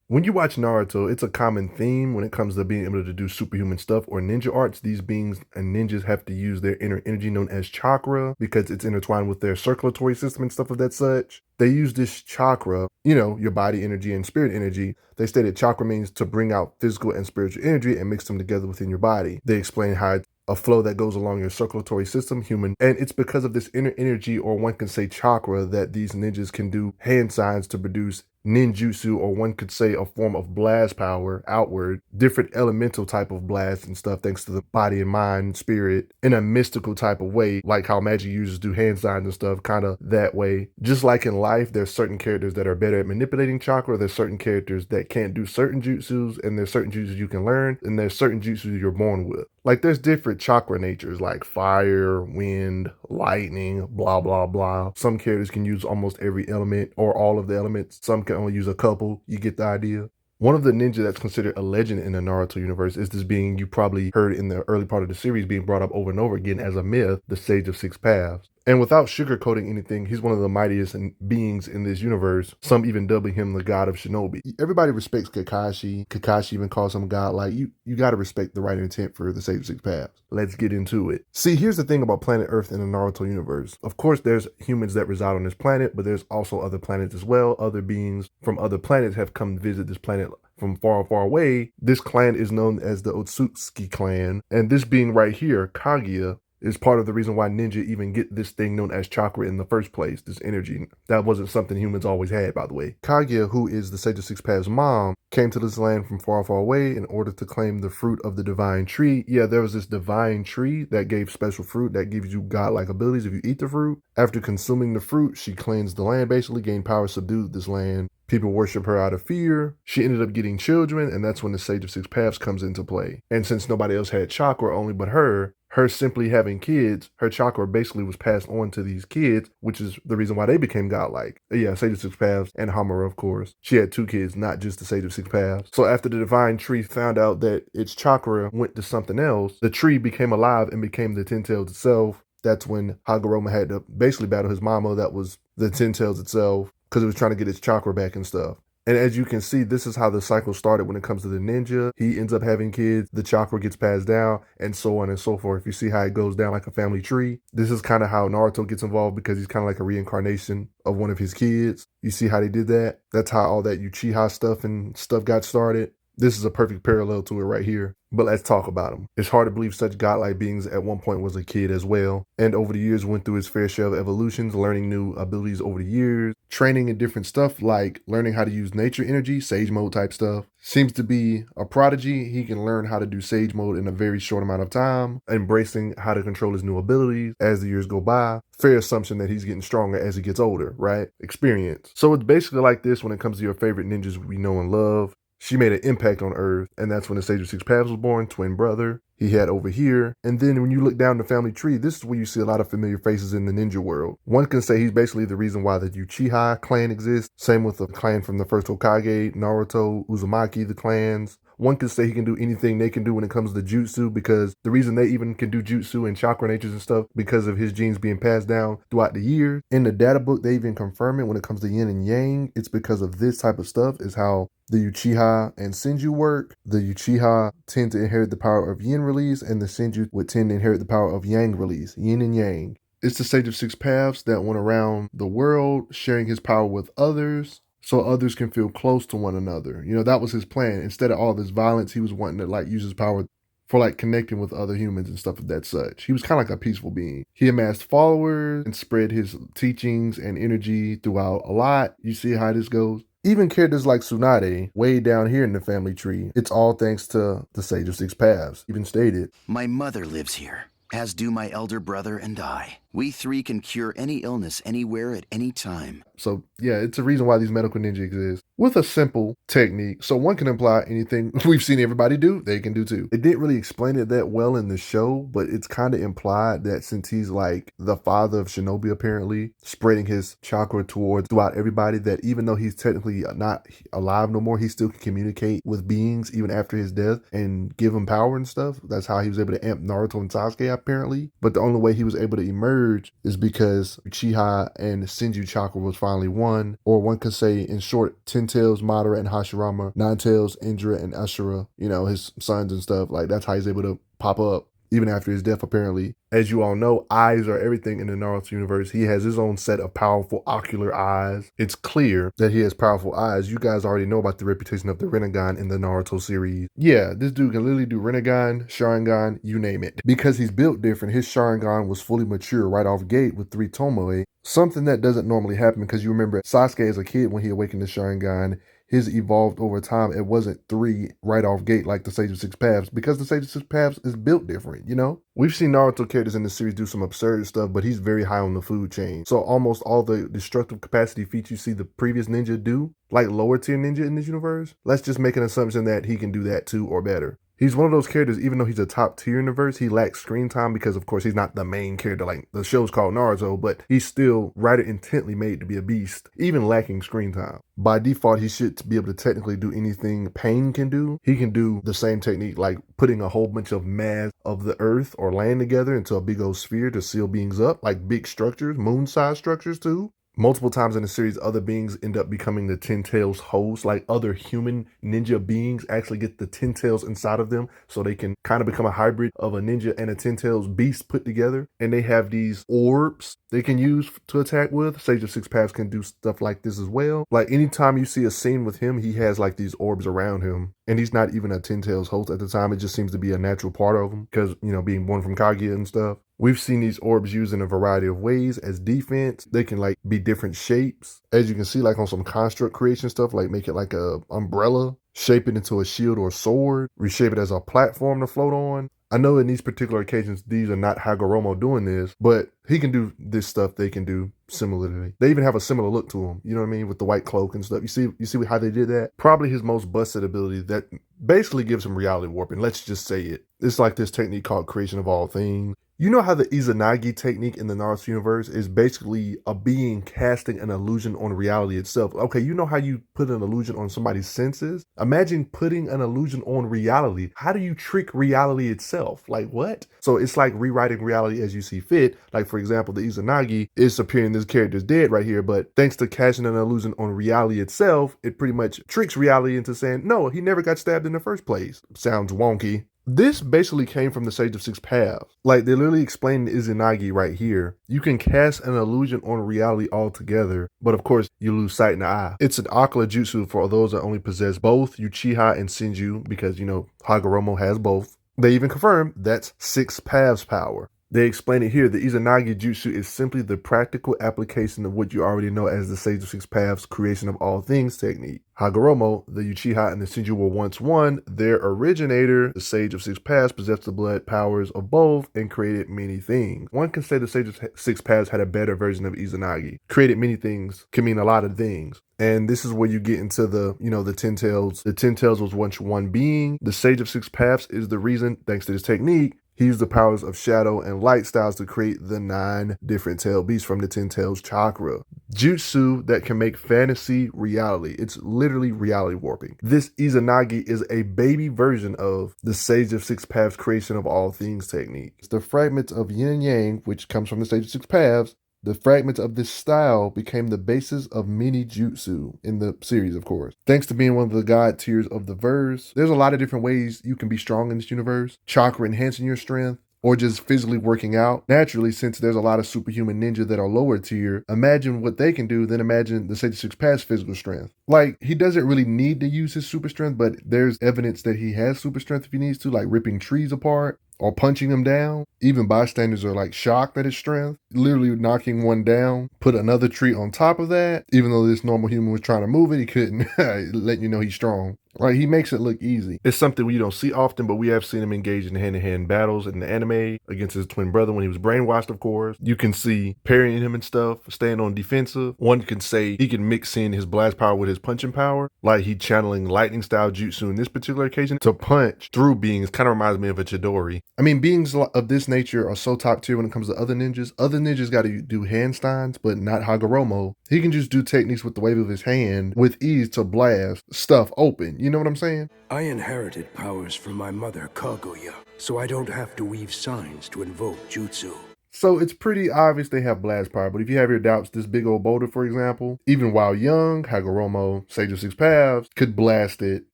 When you watch Naruto, it's a common theme when it comes to being able to do superhuman stuff or ninja arts. These beings and ninjas have to use their inner energy known as chakra because it's intertwined with their circulatory system and stuff of that such. They use this chakra, your body energy and spirit energy. They stated chakra means to bring out physical and spiritual energy and mix them together within your body. They explain how it's a flow that goes along your circulatory system, human. And it's because of this inner energy, or one can say chakra, that these ninjas can do hand signs to produce ninjutsu, or one could say a form of blast power outward, different elemental type of blast and stuff, thanks to the body and mind, spirit, in a mystical type of way, like how magic users do hand signs and stuff, kind of that way. Just like in life, there's certain characters that are better at manipulating chakra, there's certain characters that can't do certain jutsus, and there's certain jutsus you can learn, and there's certain jutsus you're born with. Like there's different chakra natures like fire, wind, lightning, blah, blah, blah. Some characters can use almost every element or all of the elements. Some can only use a couple. You get the idea. One of the ninja that's considered a legend in the Naruto universe is this being you probably heard in the early part of the series being brought up over and over again as a myth, the Sage of Six Paths. And without sugarcoating anything, he's one of the mightiest beings in this universe, some even dubbing him the god of shinobi. Everybody respects Kakashi. Kakashi even calls him god. Like, you gotta respect the right intent for the Sage of Six Paths. Let's get into it. See, here's the thing about planet Earth in the Naruto universe. Of course, there's humans that reside on this planet, but there's also other planets as well. Other beings from other planets have come to visit this planet from far, far away. This clan is known as the Otsutsuki clan, and this being right here, Kaguya, is part of the reason why ninja even get this thing known as chakra in the first place, this energy. That wasn't something humans always had, by the way. Kaguya, who is the Sage of Six Paths' mom, came to this land from far, far away in order to claim the fruit of the divine tree. Yeah, there was this divine tree that gave special fruit that gives you godlike abilities if you eat the fruit. After consuming the fruit, she cleansed the land, basically gained power, subdued this land. People worship her out of fear. She ended up getting children, and that's when the Sage of Six Paths comes into play. And since nobody else had chakra, only but her simply having kids, her chakra basically was passed on to these kids, which is the reason why they became godlike. Yeah, Sage of Six Paths and Hamura, of course. She had 2 kids, not just the Sage of Six Paths. So after the divine tree found out that its chakra went to something else, the tree became alive and became the Ten Tails itself. That's when Hagoromo had to basically battle his mama that was the Ten Tails itself, because it was trying to get its chakra back and stuff. And as you can see, this is how the cycle started when it comes to the ninja. He ends up having kids, the chakra gets passed down, and so on and so forth. You see how it goes down like a family tree. This is kind of how Naruto gets involved, because he's kind of like a reincarnation of one of his kids. You see how they did that? That's how all that Uchiha stuff and stuff got started. This is a perfect parallel to it right here. But let's talk about him. It's hard to believe such godlike beings at one point was a kid as well, and over the years went through his fair share of evolutions, learning new abilities over the years, training in different stuff like learning how to use nature energy, sage mode type stuff. Seems to be a prodigy. He can learn how to do sage mode in a very short amount of time, embracing how to control his new abilities as the years go by. Fair assumption that he's getting stronger as he gets older, right? Experience. So it's basically like this when it comes to your favorite ninjas we know and love. She made an impact on Earth, and that's when the Sage of Six Paths was born, twin brother. He had over here. And then when you look down the family tree, this is where you see a lot of familiar faces in the ninja world. One can say he's basically the reason why the Uchiha clan exists. Same with the clan from the first Hokage, Naruto, Uzumaki, the clans. One can say he can do anything they can do when it comes to jutsu, because the reason they even can do jutsu and chakra natures and stuff because of his genes being passed down throughout the years. In the data book, they even confirm it when it comes to yin and yang. It's because of this type of stuff is how the Uchiha and Senju work. The Uchiha tend to inherit the power of yin release, and the Senju would tend to inherit the power of yang release, yin and yang. It's the Sage of Six Paths that went around the world sharing his power with others, so others can feel close to one another. That was his plan. Instead of all this violence, he was wanting to use his power for connecting with other humans and stuff of that such. He was kind of like a peaceful being. He amassed followers and spread his teachings and energy throughout a lot. You see how this goes? Even characters like Tsunade, way down here in the family tree, it's all thanks to the Sage of Six Paths. Even stated, "My mother lives here, as do my elder brother and I. We 3 can cure any illness anywhere at any time." So yeah, it's a reason why these medical ninja exist. With a simple technique, so one can imply anything we've seen everybody do, they can do too. It didn't really explain it that well in the show, but it's kind of implied that since he's like the father of shinobi apparently, spreading his chakra throughout everybody, that even though he's technically not alive no more, he still can communicate with beings even after his death and give him power and stuff. That's how he was able to amp Naruto and Sasuke apparently. But the only way he was able to emerge is because Uchiha and Senju chakra was finally one, or one could say in short, Ten 10 Tails, Madara, and Hashirama, 9 Tails, Indra, and Ashura, you know, his sons and stuff. Like, that's how he's able to pop up, even after his death, apparently. As you all know, eyes are everything in the Naruto universe. He has his own set of powerful ocular eyes. It's clear that he has powerful eyes. You guys already know about the reputation of the Rinnegan in the Naruto series. Yeah, this dude can literally do Rinnegan, Sharingan, you name it. Because he's built different, his Sharingan was fully mature right off gate with 3 Tomoe. Something that doesn't normally happen, because you remember Sasuke as a kid when he awakened the Sharingan, his evolved over time. It wasn't 3 right off gate like the Sage of Six Paths, because the Sage of Six Paths is built different, you know? We've seen Naruto characters in the series do some absurd stuff, but he's very high on the food chain. So almost all the destructive capacity feats you see the previous ninja do, like lower tier ninja in this universe, let's just make an assumption that he can do that too or better. He's one of those characters, even though he's a top tier in the verse, he lacks screen time because, of course, he's not the main character. Like, the show's called Naruto, but he's still rather intently made to be a beast, even lacking screen time. By default, he should be able to technically do anything Pain can do. He can do the same technique, like putting a whole bunch of mass of the earth or land together into a big old sphere to seal beings up, like big structures, moon-sized structures too. Multiple times in the series, other beings end up becoming the 10 Tails hosts, like other human ninja beings actually get the 10 Tails inside of them, so they can kind of become a hybrid of a ninja and a 10 Tails beast put together. And they have these orbs they can use to attack with. Sage of Six Paths can do stuff like this as well. Like, anytime you see a scene with him, he has like these orbs around him. And he's not even a 10 Tails host at the time. It just seems to be a natural part of him because, you know, being born from Kaguya and stuff. We've seen these orbs used in a variety of ways as defense. They can like be different shapes. As you can see, like on some construct creation stuff, like make it like a umbrella, shape it into a shield or a sword, reshape it as a platform to float on. I know in these particular occasions, these are not Hagoromo doing this, but he can do this stuff they can do similarly. They even have a similar look to him, you know what I mean, with the white cloak and stuff. You see how they did that? Probably his most busted ability that basically gives him reality warping. Let's just say it. It's like this technique called creation of all things. You know how the Izanagi technique in the Naruto universe is basically a being casting an illusion on reality itself. Okay, you know how you put an illusion on somebody's senses? Imagine putting an illusion on reality. How do you trick reality itself? Like, what? So it's like rewriting reality as you see fit. Like, for example, the Izanagi is appearing this character's dead right here, but thanks to casting an illusion on reality itself, it pretty much tricks reality into saying, no, he never got stabbed in the first place. Sounds wonky. This basically came from the Sage of Six Paths. Like, they literally explain the Izanagi right here. You can cast an illusion on reality altogether, but of course, you lose sight in the eye. It's an ocular jutsu for those that only possess both Uchiha and Senju, because, you know, Hagoromo has both. They even confirm that's Six Paths power. They explain it here. The Izanagi Jutsu is simply the practical application of what you already know as the Sage of Six Paths creation of all things technique. Hagoromo, the Uchiha, and the Senju were once one. Their originator, the Sage of Six Paths, possessed the blood powers of both and created many things. One can say the Sage of Six Paths had a better version of Izanagi. Created many things can mean a lot of things. And this is where you get into the, you know, the 10 Tails. The 10 Tails was once one being. The Sage of Six Paths is the reason, thanks to this technique, he used the powers of shadow and light styles to create the 9 different tail beasts from the 10 Tails Chakra. Jutsu that can make fantasy reality. It's literally reality warping. This Izanagi is a baby version of the Sage of Six Paths creation of all things technique. It's the fragments of yin and yang, which comes from the Sage of Six Paths. The fragments of this style became the basis of many jutsu in the series, of course. Thanks to being one of the god tiers of the verse, there's a lot of different ways you can be strong in this universe. Chakra enhancing your strength, or just physically working out. Naturally, since there's a lot of superhuman ninja that are lower tier, imagine what they can do, then imagine the Sage of Six Paths physical strength. Like, he doesn't really need to use his super strength, but there's evidence that he has super strength if he needs to, like ripping trees apart or punching them down. Even bystanders are like shocked at his strength. Literally knocking one down, put another tree on top of that. Even though this normal human was trying to move it, he couldn't. Letting you know he's strong. Like, he makes it look easy. It's something we don't see often, but we have seen him engage in hand-to-hand battles in the anime against his twin brother when he was brainwashed, of course. You can see parrying him and stuff, staying on defensive. One can say he can mix in his blast power with his punching power, like he channeling lightning style jutsu in this particular occasion to punch through beings. Kind of reminds me of a Chidori. I mean, beings of this nature are so top tier when it comes to other ninjas. Other ninjas got to do handstands, but not Hagoromo. He can just do techniques with the wave of his hand with ease to blast stuff open. You know what I'm saying? I inherited powers from my mother, Kaguya, so I don't have to weave signs to invoke jutsu. So it's pretty obvious they have blast power, but if you have your doubts, this big old boulder, for example, even while young, Hagoromo, Sage of Six Paths, could blast it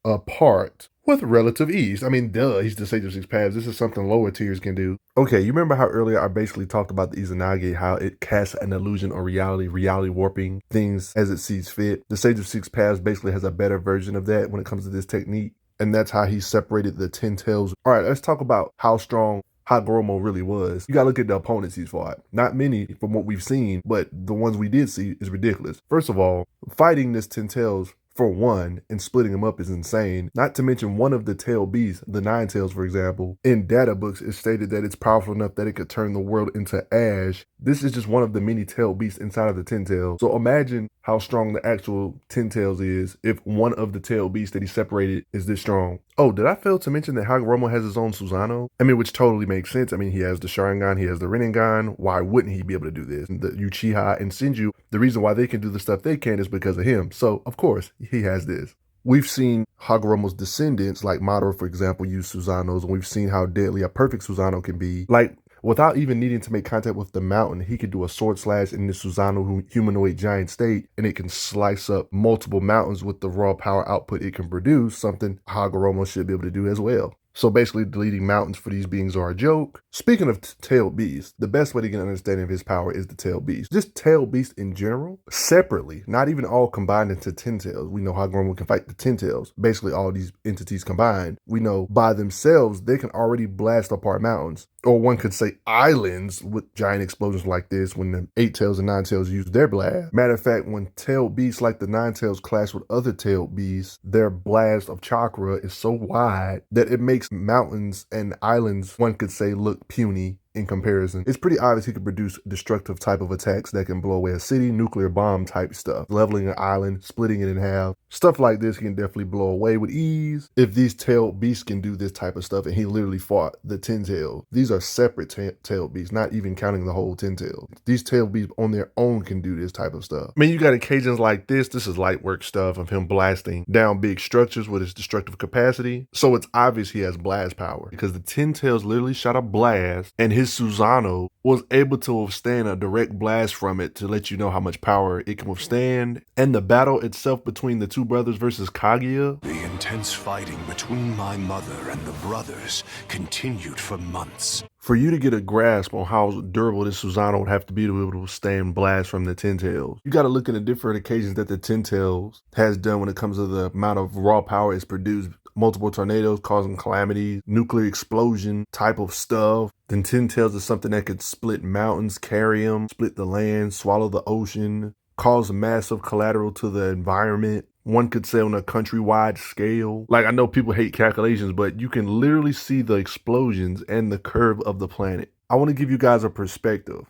apart with relative ease. I mean, duh, he's the Sage of Six Paths. This is something lower tiers can do. Okay, you remember how earlier I basically talked about the Izanagi, how it casts an illusion on reality warping things as it sees fit. The Sage of Six Paths basically has a better version of that when it comes to this technique. And that's how he separated the 10 tails. All right, let's talk about how strong Hagoromo really was. You gotta look at the opponents he's fought. Not many from what we've seen, but the ones we did see is ridiculous. First of all, fighting this 10 tails for one and splitting them up is insane. Not to mention one of the tail beasts, the nine tails, for example, in data books it's stated that it's powerful enough that it could turn the world into ash. This is just one of the many tail beasts inside of the 10 tails. So imagine how strong the actual 10 tails is if one of the tail beasts that he separated is this strong. Oh, did I fail to mention that Hagoromo has his own Susanoo? I mean, which totally makes sense. I mean, he has the Sharingan, he has the Rinnegan. Why wouldn't he be able to do this? The Uchiha and Senju, the reason why they can do the stuff they can is because of him. So, of course, he has this. We've seen Hagoromo's descendants, like Madara, for example, use Susanoos, and we've seen how deadly a perfect Susanoo can be. Like, without even needing to make contact with the mountain, he could do a sword slash in the Susanoo humanoid giant state, and it can slice up multiple mountains with the raw power output it can produce, something Hagoromo should be able to do as well. So basically, deleting mountains for these beings are a joke. Speaking of tailed beasts, the best way to get an understanding of his power is the tailed beast. Just tailed beasts in general, separately, not even all combined into 10 tails. We know Hagoromo can fight the 10 tails. Basically, all these entities combined. We know by themselves, they can already blast apart mountains. Or one could say islands with giant explosions like this when the 8 tails and 9 tails use their blast. Matter of fact, when tailed beasts like the 9 tails clash with other tailed beasts, their blast of chakra is so wide that it makes mountains and islands, one could say, look puny in comparison. It's pretty obvious he could produce destructive type of attacks that can blow away a city, nuclear bomb type stuff, leveling an island, splitting it in half. Stuff like this he can definitely blow away with ease. If these tailed beasts can do this type of stuff, and he literally fought the 10 tails. These are separate tailed beasts, not even counting the whole 10 tails. These tailed beasts on their own can do this type of stuff. I mean, you got occasions like this. This is light work stuff of him blasting down big structures with his destructive capacity. So it's obvious he has blast power because the 10 tails literally shot a blast, and his Susanoo was able to withstand a direct blast from it to let you know how much power it can withstand. And the battle itself between the two brothers versus Kaguya. The intense fighting between my mother and the brothers continued for months. For you to get a grasp on how durable this Susanoo would have to be able to withstand blasts from the 10 tails, you got to look at the different occasions that the 10 tails has done when it comes to the amount of raw power it's produced. Multiple tornadoes causing calamities, nuclear explosion type of stuff. Then 10 tails is something that could split mountains, carry them, split the land, swallow the ocean, cause massive collateral to the environment. One could say on a countrywide scale. Like, I know people hate calculations, but you can literally see the explosions and the curve of the planet. I want to give you guys a perspective.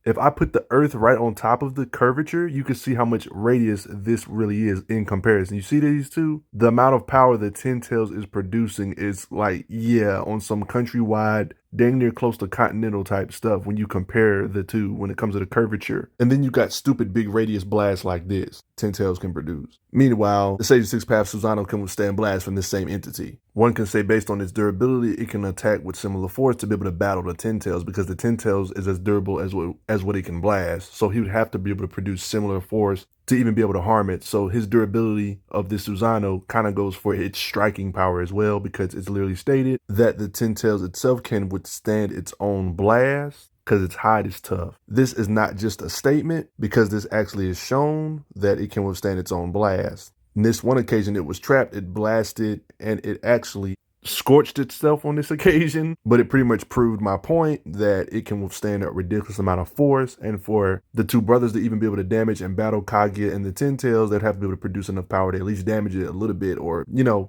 If I put the Earth right on top of the curvature, you can see how much radius this really is in comparison. You see these two? The amount of power that 10 tails is producing is like, yeah, on some countrywide, dang near close to continental type stuff when you compare the two when it comes to the curvature. And then you got stupid big radius blasts like this 10 tails can produce. Meanwhile, the Sage of Six Paths Susanoo can withstand blasts from the same entity. One can say based on its durability, it can attack with similar force to be able to battle the 10 tails because the 10 tails is as durable as what it can blast. So he would have to be able to produce similar force to even be able to harm it. So his durability of this Susanoo kind of goes for its striking power as well, because it's literally stated that the 10 tails itself can withstand its own blast because its hide is tough. This is not just a statement, because this actually is shown that it can withstand its own blast. In this one occasion, it was trapped, it blasted, and it actually scorched itself on this occasion, but it pretty much proved my point that it can withstand a ridiculous amount of force. And for the two brothers to even be able to damage and battle Kaguya and the 10 tails, they'd have to be able to produce enough power to at least damage it a little bit or,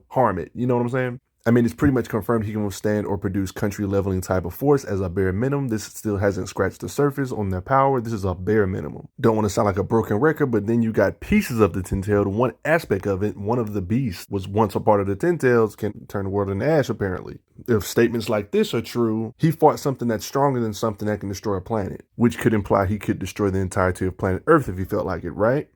harm it. You know what I'm saying? I mean, it's pretty much confirmed he can withstand or produce country leveling type of force as a bare minimum. This still hasn't scratched the surface on their power. This is a bare minimum. Don't want to sound like a broken record, but then you got pieces of the 10 tailed. One aspect of it, one of the beasts was once a part of the 10 tails, can turn the world into ash apparently. If statements like this are true, he fought something that's stronger than something that can destroy a planet, which could imply he could destroy the entirety of planet Earth if he felt like it, right?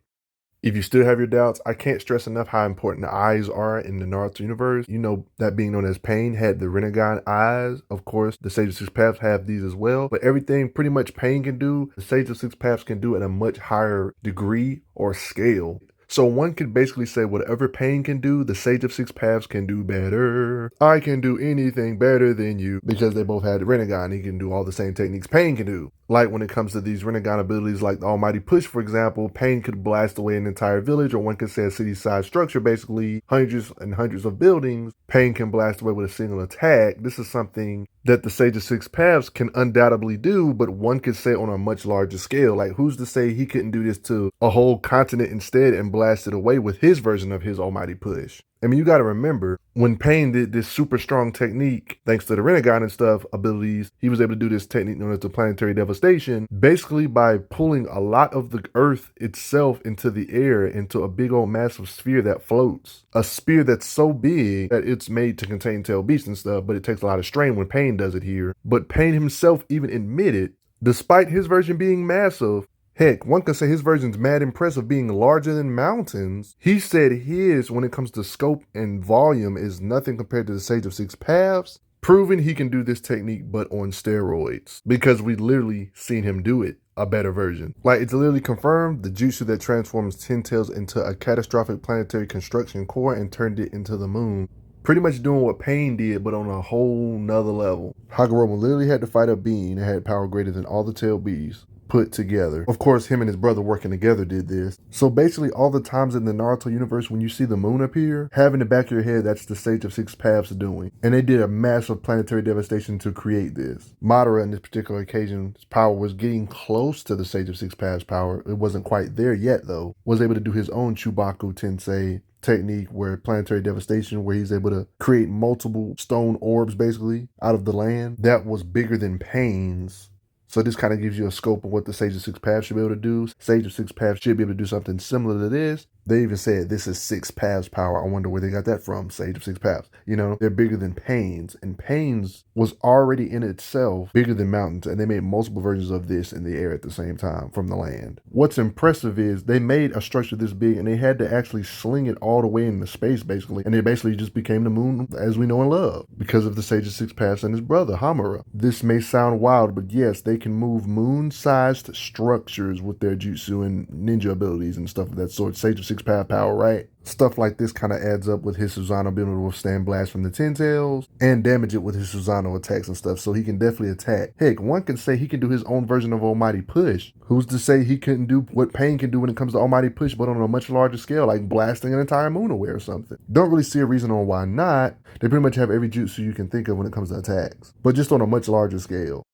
If you still have your doubts, I can't stress enough how important the eyes are in the Naruto universe. You know, that being known as Pain had the Rinnegan eyes. Of course, the Sage of Six Paths have these as well. But everything pretty much Pain can do, the Sage of Six Paths can do at a much higher degree or scale. So one could basically say whatever Pain can do, the Sage of Six Paths can do better. I can do anything better than you, because they both had the Rinnegan. He can do all the same techniques Pain can do. Like when it comes to these Rinnegan abilities like the Almighty Push, for example, Pain could blast away an entire village, or one could say a city-sized structure, basically hundreds and hundreds of buildings. Pain can blast away with a single attack. This is something that the Sage of Six Paths can undoubtedly do, but one could say on a much larger scale. Like, who's to say he couldn't do this to a whole continent instead and blast it away with his version of his Almighty Push? I mean, you got to remember, when Pain did this super strong technique, thanks to the Rinnegan and stuff abilities, he was able to do this technique known as the planetary devastation, basically by pulling a lot of the earth itself into the air, into a big old massive sphere that floats. A sphere that's so big that it's made to contain tail beasts and stuff, but it takes a lot of strain when Pain does it here. But Pain himself even admitted, despite his version being massive, heck, one could say his version's mad impressive, being larger than mountains. He said his, when it comes to scope and volume, is nothing compared to the Sage of Six Paths, proving he can do this technique but on steroids, because we literally seen him do it, a better version. Like, it's literally confirmed, the jutsu that transforms Ten Tails into a catastrophic planetary construction core and turned it into the moon. Pretty much doing what Pain did, but on a whole nother level. Hagoromo literally had to fight a being that had power greater than all the tail beasts put together. Of course, him and his brother working together did this. So basically, all the times in the Naruto universe when you see the moon appear, have in the back of your head, that's the Sage of Six Paths doing. And they did a massive planetary devastation to create this. Madara, in this particular occasion, his power was getting close to the Sage of Six Paths power. It wasn't quite there yet, though. Was able to do his own Chubaku Tensei technique, where planetary devastation, where he's able to create multiple stone orbs basically out of the land. That was bigger than Pain's. So this kind of gives you a scope of what the Sage of Six Paths should be able to do. Sage of Six Paths should be able to do something similar to this. They even said this is Six Paths power. I wonder where they got that from, Sage of Six Paths. You know, they're bigger than Pain's. And Pain's was already in itself bigger than mountains. And they made multiple versions of this in the air at the same time from the land. What's impressive is they made a structure this big and they had to actually sling it all the way into space, basically. And it basically just became the moon as we know and love because of the Sage of Six Paths and his brother, Hamura. This may sound wild, but yes, they can move moon-sized structures with their jutsu and ninja abilities and stuff of that sort. Sage of Six Path power, right? Stuff like this kind of adds up with his Susanoo being able to withstand blasts from the Ten Tails and damage it with his Susanoo attacks and stuff, so he can definitely attack. Heck, one can say he can do his own version of Almighty Push. Who's to say he couldn't do what Pain can do when it comes to Almighty Push, but on a much larger scale, like blasting an entire moon away or something? Don't really see a reason on why not. They pretty much have every jutsu you can think of when it comes to attacks, but just on a much larger scale.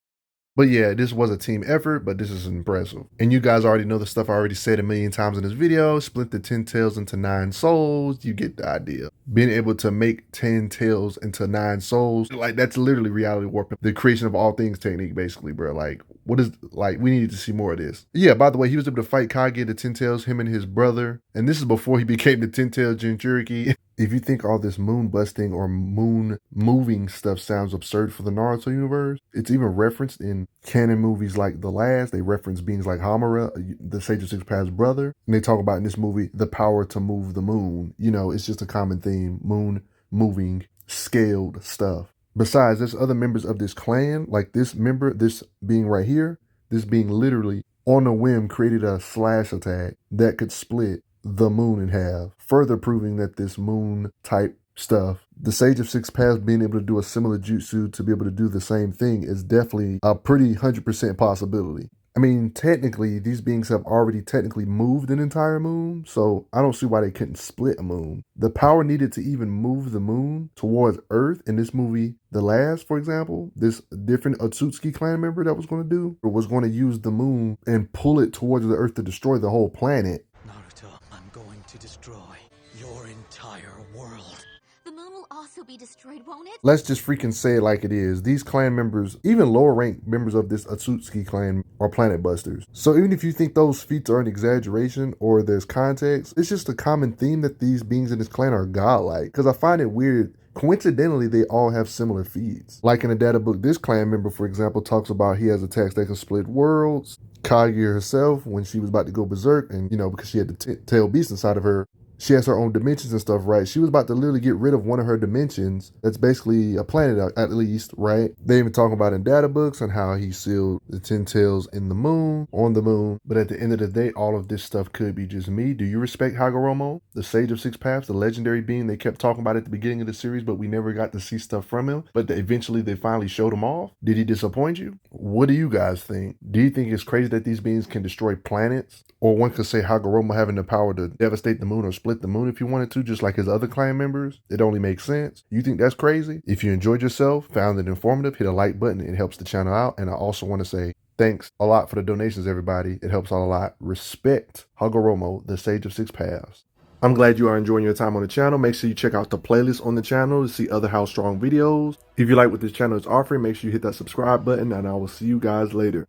But yeah, this was a team effort, but this is impressive. And you guys already know the stuff I already said a million times in this video. Split the 10 tails into 9 souls. You get the idea. Being able to make 10 tails into 9 souls, like, that's literally reality warping. The creation of all things technique, basically, bro. Like, what is, like, we needed to see more of this. Yeah, by the way, he was able to fight Kage, the 10 tails, him and his brother. And this is before he became the 10 tail Jinchuriki. If you think all this moon busting or moon moving stuff sounds absurd for the Naruto universe, it's even referenced in canon movies like The Last. They reference beings like Hamura, the Sage of Six Paths brother. And they talk about in this movie, the power to move the moon. You know, it's just a common theme. Moon moving, scaled stuff. Besides, there's other members of this clan, like this member, this being right here, this being literally on a whim created a slash attack that could split the moon in half, further proving that this moon type stuff, the Sage of Six Paths being able to do a similar jutsu to be able to do the same thing is definitely a pretty 100% possibility. I mean, technically, these beings have already technically moved an entire moon, so I don't see why they couldn't split a moon. The power needed to even move the moon towards Earth in this movie, The Last, for example, this different Otsutsuki clan member that was going to do, was going to use the moon and pull it towards the Earth to destroy the whole planet. Naruto, I'm going to destroy your entire world. The moon will also be destroyed, won't it? Let's just freaking say it like it is. These clan members, even lower ranked members of this Otsutsuki clan, are planet busters. So even if you think those feats are an exaggeration or there's context, it's just a common theme that these beings in this clan are godlike. Because I find it weird. Coincidentally, they all have similar feats. Like in a data book, this clan member, for example, talks about he has attacks that can split worlds. Kaguya herself, when she was about to go berserk, and because she had the tail beast inside of her, she has her own dimensions and stuff, right? She was about to literally get rid of one of her dimensions. That's basically a planet, at least, right? They even talk about in data books on how he sealed the 10 tails in the moon, on the moon. But at the end of the day, all of this stuff could be just me. Do you respect Hagoromo, the Sage of Six Paths, the legendary being they kept talking about at the beginning of the series, but we never got to see stuff from him? But eventually they finally showed him off. Did he disappoint you? What do you guys think? Do you think it's crazy that these beings can destroy planets? Or one could say Hagoromo having the power to devastate the moon or split the moon if you wanted to, just like his other clan members? It only makes sense. You think that's crazy? If you enjoyed yourself, found it informative, hit a like button. It helps the channel out. And I also want to say thanks a lot for the donations, everybody. It helps out a lot. Respect Hagoromo, the Sage of Six Paths. I'm glad you are enjoying your time on the channel. Make sure you check out the playlist on the channel to see other How Strong videos. If you like what this channel is offering, make sure you hit that subscribe button, and I will see you guys later.